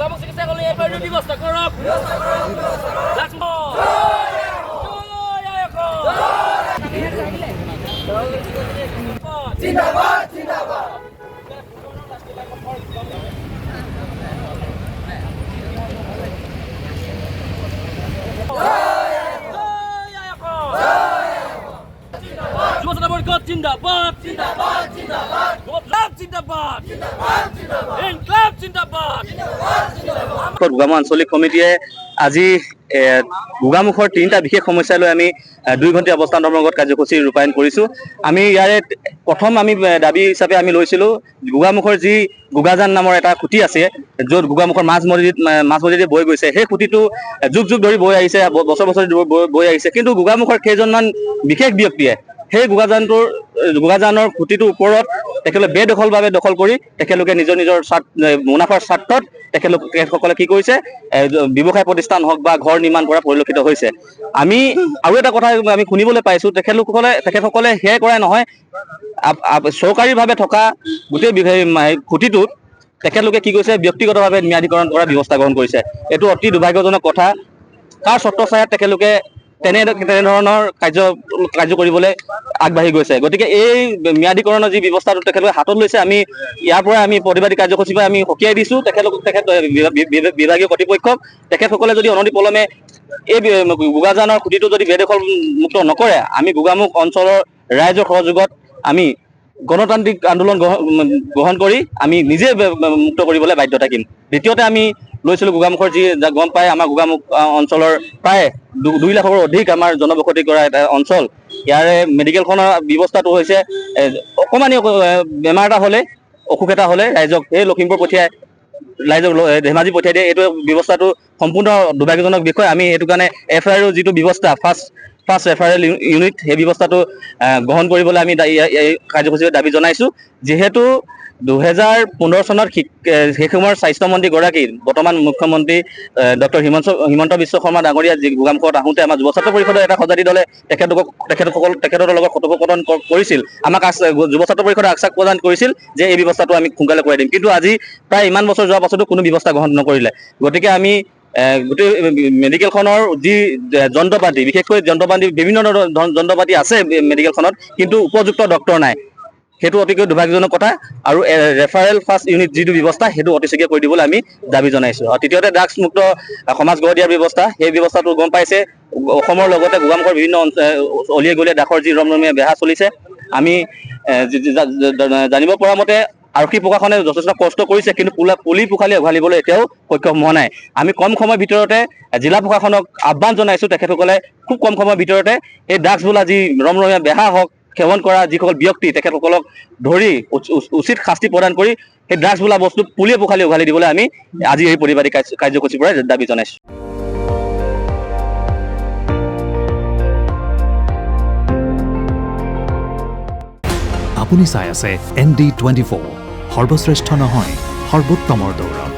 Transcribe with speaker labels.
Speaker 1: গুগামুখ চিকিৎসালয়ে এবাৰ ব্যৱস্থা কৰক
Speaker 2: জিন্দাবাদ জিন্দাবাদ
Speaker 1: জিন্দাবাদ জিন্দাবাদ জিন্দাবাদ গোলাপ জিন্দাবাদ জিন্দাবাদ জিন্দাবাদ ইনকলাব জিন্দাবাদ
Speaker 3: গোগামুখ আঞ্চলিক কমিটিয়ে আজি গোগামুখৰ তিনিটা বিশেষ সমস্যা লৈ আমি 2 ঘণ্টীয়া অৱস্থান ধৰ্মঘট কাৰ্যসূচী ৰূপায়ণ কৰিছোঁ। আমি ইয়াৰে প্ৰথম আমি দাবী হিচাপে আমি লৈছিলোঁ গোগামুখৰ যি গোগাজান নামৰ এটা খুঁটি আছে য'ত গোগামুখৰ মাছ মজিদি বৈ গৈছে, সেই খুঁটিটো যুগ যুগ ধৰি বৈ আহিছে, বছৰ বছৰ বৈ আহিছে, কিন্তু গোগামুখৰ কেইজনমান বিশেষ ব্যক্তিয়ে সেই গোগাজানৰ খুঁটিটোৰ ওপৰত তেখেতলোকে বেদখলভাৱে দখল কৰি তেখেতলোকে নিজৰ মুনাফাৰ স্বাৰ্থত তেখেতসকলে কি কৰিছে ব্যৱসায় প্ৰতিষ্ঠান হওক বা ঘৰ নিৰ্মাণ কৰা পৰিলক্ষিত হৈছে। আমি আৰু এটা কথা আমি শুনিবলৈ পাইছোঁ তেখেতসকলে সেয়াই কৰাই নহয়, চৰকাৰীভাৱে থকা গোটেই খুঁটিটোত তেখেতলোকে কি কৰিছে ব্যক্তিগতভাৱে ম্যাদীকৰণ কৰাৰ ব্যৱস্থা গ্ৰহণ কৰিছে। এইটো অতি দুৰ্ভাগ্যজনক কথা। তাৰ ছত্ৰছায়াত তেখেতলোকে তেনেধৰণৰ কাৰ্য কৰিবলৈ আগবাঢ়ি গৈছে। গতিকে এই ম্যাদীকৰণৰ যি ব্যৱস্থাটো তেখেতলোকে হাতত লৈছে, আমি ইয়াৰ পৰা আমি প্ৰতিবাদী কাৰ্যসূচীৰ পৰা আমি সকীয়াই দিছোঁ বিভাগীয় কৰ্তৃপক্ষক। তেখেতসকলে যদি অনতিপলমে এই গোগাজানৰ খুঁটিটো যদি বেদখল মুক্ত নকৰে, আমি গোগামুখ অঞ্চলৰ ৰাইজৰ সহযোগত আমি গণতান্ত্ৰিক আন্দোলন গ্ৰহণ কৰি আমি নিজে মুক্ত কৰিবলৈ বাধ্য থাকিম। দ্বিতীয়তে আমি লৈছিলোঁ গোগামুখৰ যি গম পাই আমাৰ গোগামুখ অঞ্চলৰ প্ৰায় 2 লাখৰো অধিক আমাৰ জনবসতি কৰা এটা অঞ্চল। ইয়াৰে মেডিকেলখনৰ ব্যৱস্থাটো হৈছে অকণমানি বেমাৰ এটা হ'লে অসুখ এটা হ'লে ৰাইজক সেই লখিমপুৰ পঠিয়াই ৰাইজক ধেমাজি পঠিয়াই দিয়ে। এইটো ব্যৱস্থাটো সম্পূৰ্ণ দুৰ্ভাগ্যজনক বিষয়। আমি সেইটো কাৰণে FIRৰ যিটো ব্যৱস্থা ফাৰ্ষ্ট ৰেফাৰেল ইউনিট সেই ব্যৱস্থাটো গ্ৰহণ কৰিবলৈ আমি এই কাৰ্যসূচীত দাবী জনাইছোঁ। যিহেতু 2015 চনত সেই সময়ৰ স্বাস্থ্যমন্ত্ৰীগৰাকী বৰ্তমান মুখ্যমন্ত্ৰী ডক্টৰ হিমন্ত বিশ্ব শৰ্মা ডাঙৰীয়া গোগামুখত আহোঁতে আমাৰ যুৱ ছাত্ৰ পৰিষদৰ এটা সঁজাতি দলে তেখেতৰ লগত কথোপকথন কৰিছিল। আমাক যুৱ ছাত্ৰ পৰিষদে আশ্বাস প্ৰদান কৰিছিল যে এই ব্যৱস্থাটো আমি সোনকালে কৰাই দিম, কিন্তু আজি প্ৰায় ইমান বছৰ যোৱাৰ পাছতো কোনো ব্যৱস্থা গ্ৰহণ নকৰিলে। গতিকে আমি গোটেই মেডিকেলখনৰ যি যন্ত্ৰপাতি, বিশেষকৈ বিভিন্ন ধৰণৰ যন্ত্ৰপাতি আছে মেডিকেলখনত, কিন্তু উপযুক্ত ডক্টৰ নাই। সেইটো অতিকৈ দুৰ্ভাগ্যজনক কথা। আৰু ৰেফাৰেল ফাৰ্ষ্ট ইউনিট যিটো ব্যৱস্থা সেইটো অতিশীঘ্ৰে কৰি দিবলৈ আমি দাবী জনাইছোঁ। আৰু তৃতীয়তে ড্ৰাগছ মুক্ত সমাজ গঢ় দিয়াৰ ব্যৱস্থা, সেই ব্যৱস্থাটো গম পাইছে অসমৰ লগতে গোগামুখৰ বিভিন্ন অলিয়ে গলিয়ে ড্ৰাগছৰ যি ৰমৰমীয়া বেহা চলিছে। আমি জানিব পৰা মতে আৰক্ষী প্ৰশাসনে যথেষ্ট কষ্ট কৰিছে, কিন্তু পুলি পোখালি উঘালিবলৈ এতিয়াও সক্ষম হোৱা নাই। আমি কম সময়ৰ ভিতৰতে জিলা প্ৰশাসনক আহ্বান জনাইছোঁ তেখেতসকলে খুব কম সময়ৰ ভিতৰতে এই ড্ৰাগছ বোলা যি ৰমৰমীয়া বেহা হওক সেৱন কৰা যিসকল ব্যক্তি তেখেতসকলক ধৰি উচিত শাস্তি প্ৰদান কৰি সেই ড্ৰাগছ বোলা বস্তু পুলিয়ে পোখালি উঘালি দিবলৈ আমি আজি এই প্ৰতিবাদী কাৰ্যসূচীৰ পৰা দাবী জনাইছোঁ।
Speaker 4: আপুনি চাই আছে ND24, সৰ্বশ্ৰেষ্ঠ নহয় সৰ্বোত্তমৰ দৌৰত।